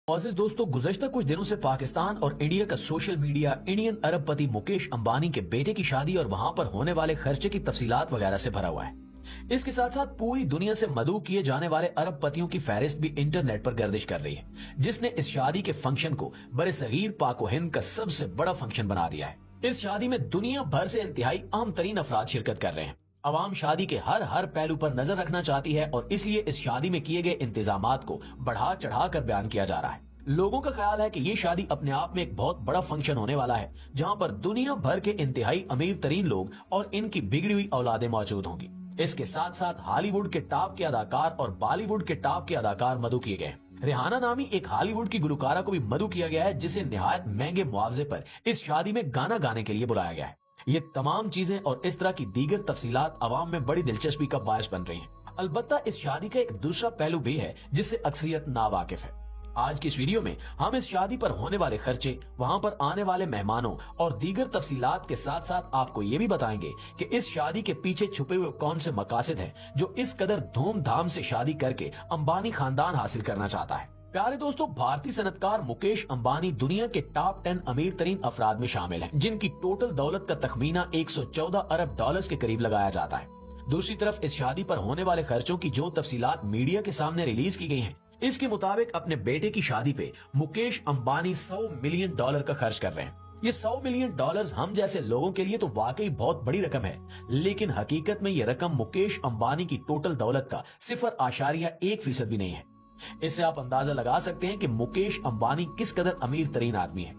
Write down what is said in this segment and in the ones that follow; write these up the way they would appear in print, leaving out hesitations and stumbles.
मोअज़्ज़िज़ दोस्तों, गुज़श्ता कुछ दिनों से पाकिस्तान और इंडिया का सोशल मीडिया इंडियन अरबपति मुकेश अंबानी के बेटे की शादी और वहां पर होने वाले खर्चे की तफसीलात वगैरह से भरा हुआ है। इसके साथ साथ पूरी दुनिया से मदऊ किए जाने वाले अरबपतियों की फहरिस्त भी इंटरनेट पर गर्दिश कर रही है, जिसने इस शादी के फंक्शन को बरे-सगीर पाक व हिंद का सबसे बड़ा फंक्शन बना दिया है। इस शादी में दुनिया भर से इंतहाई आम तरीन अफराद शिरकत कर रहे हैं। अवाम शादी के हर पहलू पर नजर रखना चाहती है और इसलिए इस शादी में किए गए इंतजामात को बढ़ा चढ़ा कर बयान किया जा रहा है। लोगों का ख्याल है कि ये शादी अपने आप में एक बहुत बड़ा फंक्शन होने वाला है, जहां पर दुनिया भर के इंतहाई अमीर तरीन लोग और इनकी बिगड़ी हुई औलादें मौजूद होंगी। इसके साथ साथ हॉलीवुड के टॉप के अदाकार और बॉलीवुड के टॉप के अदाकार मदऊ किए गए। रिहाना नामी एक हॉलीवुड की गुलकारा को भी मदऊ किया गया है, जिसे निहायत महंगे मुआवजे पर इस शादी में गाना गाने के लिए बुलाया गया है। ये तमाम चीजें और इस तरह की दीगर तफसीलात अवाम में बड़ी दिलचस्पी का बायस बन रही हैं। अलबत्ता इस शादी का एक दूसरा पहलू भी है जिससे अक्सरियत नावाकिफ है। आज की इस वीडियो में हम इस शादी पर होने वाले खर्चे, वहां पर आने वाले मेहमानों और दीगर तफसीलात के साथ साथ आपको ये भी बताएंगे कि इस शादी के पीछे छुपे हुए कौन से मकासद हैं जो इस कदर धूमधाम से शादी करके अंबानी खानदान हासिल करना चाहता है। प्यारे दोस्तों, भारतीय सनतकार मुकेश अंबानी दुनिया के टॉप 10 अमीर तरीन अफराद में शामिल हैं, जिनकी टोटल दौलत का तखमीना 114 अरब डॉलर्स के करीब लगाया जाता है। दूसरी तरफ इस शादी पर होने वाले खर्चों की जो तफसीलात मीडिया के सामने रिलीज की गई हैं, इसके मुताबिक अपने बेटे की शादी पे मुकेश अंबानी $100 मिलियन का खर्च कर रहे हैं। ये $100 मिलियन हम जैसे लोगों के लिए तो वाकई बहुत बड़ी रकम है, लेकिन हकीकत में ये रकम मुकेश अंबानी की टोटल दौलत का 0.1% भी नहीं है। इससे आप अंदाजा लगा सकते हैं कि मुकेश अंबानी किस कदर अमीर तरीन आदमी है।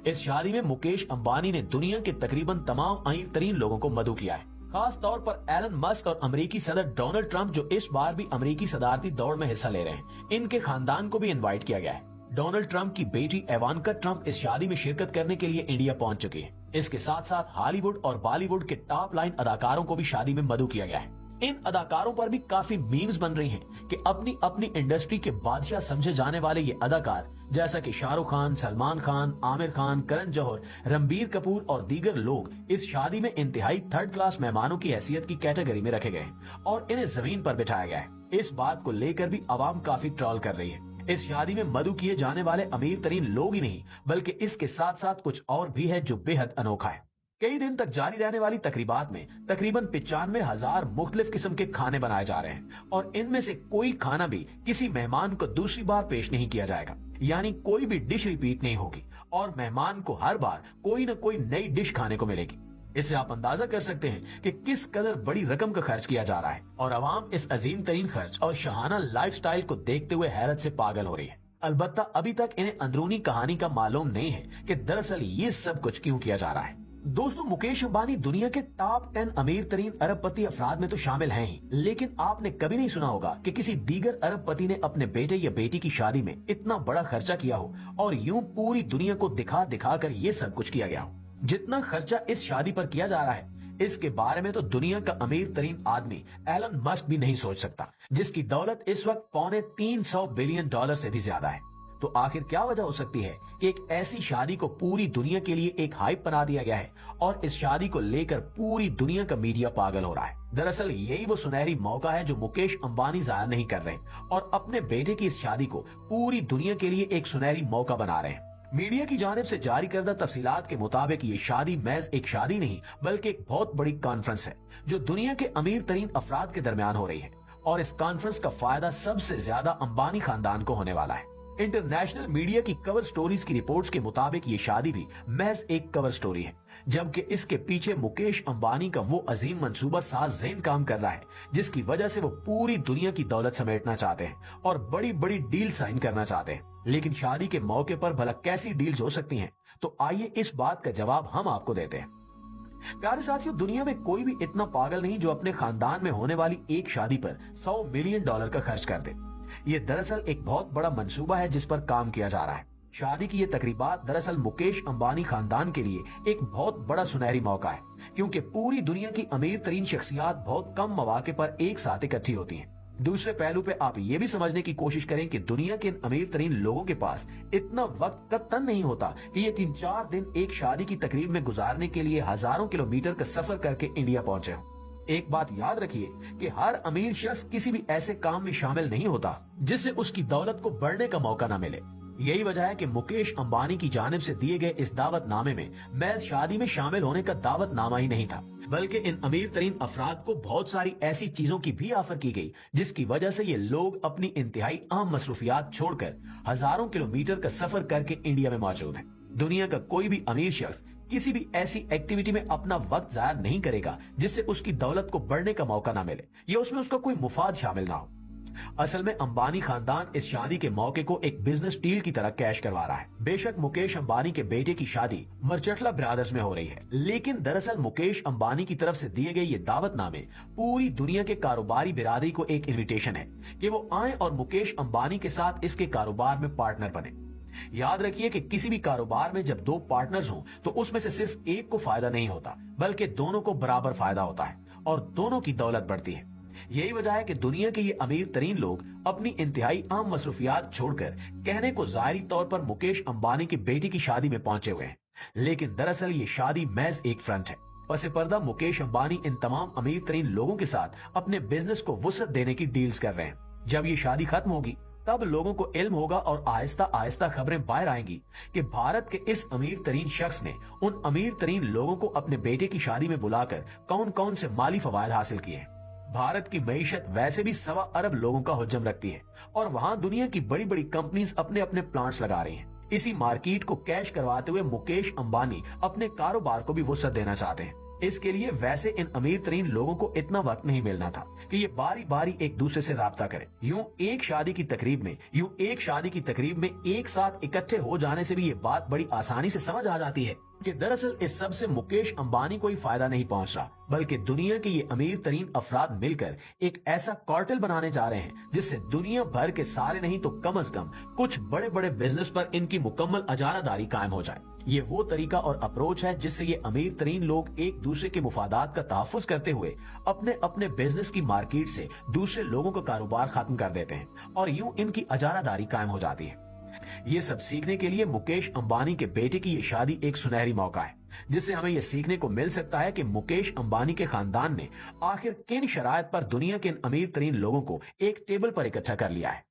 इस शादी में मुकेश अंबानी ने दुनिया के तकरीबन तमाम अमीर तरीन लोगों को मदऊ किया है। खास तौर पर एलन मस्क और अमेरिकी सदर डोनाल्ड ट्रंप, जो इस बार भी अमेरिकी सदारती दौड़ में हिस्सा ले रहे हैं, इनके खानदान को भी इनवाइट किया गया है। डोनाल्ड ट्रंप की बेटी इवांका ट्रंप इस शादी में शिरकत करने के लिए इंडिया पहुंच चुकी है। इसके साथ साथ हॉलीवुड और बॉलीवुड के टॉप लाइन अदाकारों को भी शादी में मदऊ किया गया है। इन अदाकारों पर भी काफी मीम्स बन रही हैं कि अपनी अपनी इंडस्ट्री के बादशाह समझे जाने वाले ये अदाकार, जैसा कि शाहरुख खान, सलमान खान, आमिर खान, करण जौहर, रणबीर कपूर और दीगर लोग इस शादी में इंतहाई थर्ड क्लास मेहमानों की हैसियत की कैटेगरी में रखे गए हैं और इन्हें जमीन पर बिठाया गया है। इस बात को लेकर भी आवाम काफी ट्रोल कर रही है। इस शादी में मदऊ किए जाने वाले अमीर तरीन लोग ही नहीं, बल्कि इसके साथ साथ कुछ और भी है जो बेहद अनोखा है। कई दिन तक जारी रहने वाली तकरीबात में तकरीबन 95,000 मुख्तलिफ किस्म के खाने बनाए जा रहे हैं और इनमें से कोई खाना भी किसी मेहमान को दूसरी बार पेश नहीं किया जाएगा, यानी कोई भी डिश रिपीट नहीं होगी और मेहमान को हर बार कोई न कोई नई डिश खाने को मिलेगी। इससे आप अंदाजा कर सकते हैं कि किस कदर बड़ी रकम का खर्च किया जा रहा है और अवाम इस अजीम तरीन खर्च और शाहाना लाइफस्टाइल को देखते हुए हैरत से पागल हो रही है। अलबत्ता अभी तक इन्हें अंदरूनी कहानी का मालूम नहीं है कि दरअसल ये सब कुछ क्यों किया जा रहा है। दोस्तों, मुकेश अंबानी दुनिया के टॉप 10 अमीर तरीन अरबपति अफराद में तो शामिल हैं ही, लेकिन आपने कभी नहीं सुना होगा कि किसी दीगर अरबपति ने अपने बेटे या बेटी की शादी में इतना बड़ा खर्चा किया हो और यूं पूरी दुनिया को दिखा दिखा कर ये सब कुछ किया गया हो। जितना खर्चा इस शादी पर किया जा रहा है, इसके बारे में तो दुनिया का अमीर तरीन आदमी एलन मस्क भी नहीं सोच सकता, जिसकी दौलत इस वक्त $350 बिलियन से भी ज्यादा है। तो आखिर क्या वजह हो सकती है कि एक ऐसी शादी को पूरी दुनिया के लिए एक हाइप बना दिया गया है और इस शादी को लेकर पूरी दुनिया का मीडिया पागल हो रहा है। दरअसल यही वो सुनहरी मौका है जो मुकेश अंबानी जाया नहीं कर रहे और अपने बेटे की इस शादी को पूरी दुनिया के लिए एक सुनहरी मौका बना रहे हैं। मीडिया की जानिब से जारी करदा तफसीलात के मुताबिक ये शादी महज एक शादी नहीं, बल्कि एक बहुत बड़ी कॉन्फ्रेंस है जो दुनिया के अमीर तरीन अफराद के दरमियान हो रही है और इस कॉन्फ्रेंस का फायदा सबसे ज्यादा अंबानी खानदान को होने वाला है। इंटरनेशनल मीडिया की कवर स्टोरीज की रिपोर्ट्स के मुताबिक ये शादी भी महज एक कवर स्टोरी है, जबकि इसके पीछे मुकेश अंबानी का वो अजीम मंसूबा साज ज़ेन काम कर रहा है, जिसकी वजह से वो पूरी दुनिया की दौलत समेटना चाहते हैं और बड़ी बड़ी डील साइन करना चाहते हैं। लेकिन शादी के मौके पर भला कैसी डील्स हो सकती हैं? तो आइए इस बात का जवाब हम आपको देते हैं। प्यारे साथियों, दुनिया में कोई भी इतना पागल नहीं जो अपने खानदान में होने वाली एक शादी पर $100 मिलियन का खर्च कर दे। ये दरअसल एक बहुत बड़ा मंसूबा है जिस पर काम किया जा रहा है। शादी की ये तकरीबात दरअसल मुकेश अंबानी खानदान के लिए एक बहुत बड़ा सुनहरी मौका है, क्योंकि पूरी दुनिया की अमीर तरीन शख्सियात बहुत कम मौके पर एक साथ इकट्ठी होती हैं। दूसरे पहलू पे आप ये भी समझने की कोशिश करें कि दुनिया के अमीर तरीन लोगों के पास इतना वक्त कतई नहीं होता कि ये 3-4 दिन एक शादी की तकरीब में गुजारने के लिए हजारों किलोमीटर का सफर करके इंडिया पहुंचे हो। एक बात याद रखिए कि हर अमीर शख्स किसी भी ऐसे काम में शामिल नहीं होता जिससे उसकी दौलत को बढ़ने का मौका न मिले। यही वजह है कि मुकेश अंबानी की जानिब से दिए गए इस दावत नामे में महज शादी में शामिल होने का दावत नामा ही नहीं था, बल्कि इन अमीर तरीन अफराद को बहुत सारी ऐसी चीजों की भी ऑफर की गई जिसकी वजह से ये लोग अपनी इंतहाई आम मसरूफियात छोड़कर हजारों किलोमीटर का सफर करके इंडिया में मौजूद हैं। दुनिया का कोई भी अमीर शख्स किसी भी ऐसी एक्टिविटी में अपना वक्त जाया नहीं करेगा जिससे उसकी दौलत को बढ़ने का मौका ना मिले या उसमें उसका कोई मुफाद शामिल ना हो। असल में अंबानी खानदान इस शादी के मौके को एक बिजनेस डील की तरह कैश करवा रहा है। बेशक मुकेश अंबानी के बेटे की शादी मर्चेंटला ब्रदर्स में हो रही है, लेकिन दरअसल मुकेश अंबानी की तरफ से दिए गए ये दावतनामे पूरी दुनिया के कारोबारी बिरादरी को एक इन्विटेशन है कि वो आए और मुकेश अंबानी के साथ इसके कारोबार में पार्टनर बने। याद रखिए कि किसी भी कारोबार में जब दो पार्टनर्स हों तो उसमें से सिर्फ एक को फायदा नहीं होता, बल्कि दोनों को बराबर फायदा होता है और दोनों की दौलत बढ़ती है। यही वजह है कि दुनिया के ये अमीर तरीन लोग अपनी इंतहाई आम मसरूफियात छोड़कर कहने को जाहिरी तौर पर मुकेश अंबानी की बेटी की शादी में पहुंचे हुए हैं, लेकिन दरअसल ये शादी महज एक फ्रंट है। पसे पर्दा मुकेश अंबानी इन तमाम अमीर तरीन लोगों के साथ अपने बिजनेस को वुसअत देने की डील्स कर रहे हैं। जब ये शादी खत्म होगी तब लोगों को इल्म होगा और आहिस्ता आहिस्ता खबरें बाहर आएंगी कि भारत के इस अमीर तरीन शख्स ने उन अमीर तरीन लोगों को अपने बेटे की शादी में बुलाकर कौन कौन से माली फवायद हासिल किए हैं। भारत की मईशत वैसे भी 1.25 अरब लोगों का हुज्जम रखती है और वहां दुनिया की बड़ी बड़ी कंपनीज अपने अपने प्लांट्स लगा रही हैं। इसी मार्केट को कैश करवाते हुए मुकेश अंबानी अपने कारोबार को भी वुसअत देना चाहते हैं। इसके लिए वैसे इन अमीर तरीन लोगों को इतना वक्त नहीं मिलना था कि ये बारी बारी एक दूसरे से राब्ता करें। यूं एक शादी की तकरीब में एक साथ इकट्ठे हो जाने से भी ये बात बड़ी आसानी से समझ आ जाती है कि दरअसल इस सब से मुकेश अंबानी को ही फायदा नहीं पहुंच रहा, बल्कि दुनिया के ये अमीर तरीन अफराद मिलकर एक ऐसा कार्टेल बनाने जा रहे हैं जिससे दुनिया भर के सारे नहीं तो कम से कम कुछ बड़े बड़े बिजनेस पर इनकी मुकम्मल अजारादारी कायम हो जाए। ये वो तरीका और अप्रोच है जिससे ये अमीर तरीन लोग एक दूसरे के मुफादात का तहफ्फुज करते हुए अपने अपने बिजनेस की मार्केट से दूसरे लोगों का कारोबार खत्म कर देते हैं और यूं इनकी अजारादारी कायम हो जाती है। ये सब सीखने के लिए मुकेश अंबानी के बेटे की ये शादी एक सुनहरी मौका है, जिससे हमें यह सीखने को मिल सकता है कि मुकेश अंबानी के खानदान ने आखिर किन शराइत पर दुनिया के इन अमीर तरीन लोगों को एक टेबल पर इकट्ठा कर लिया है।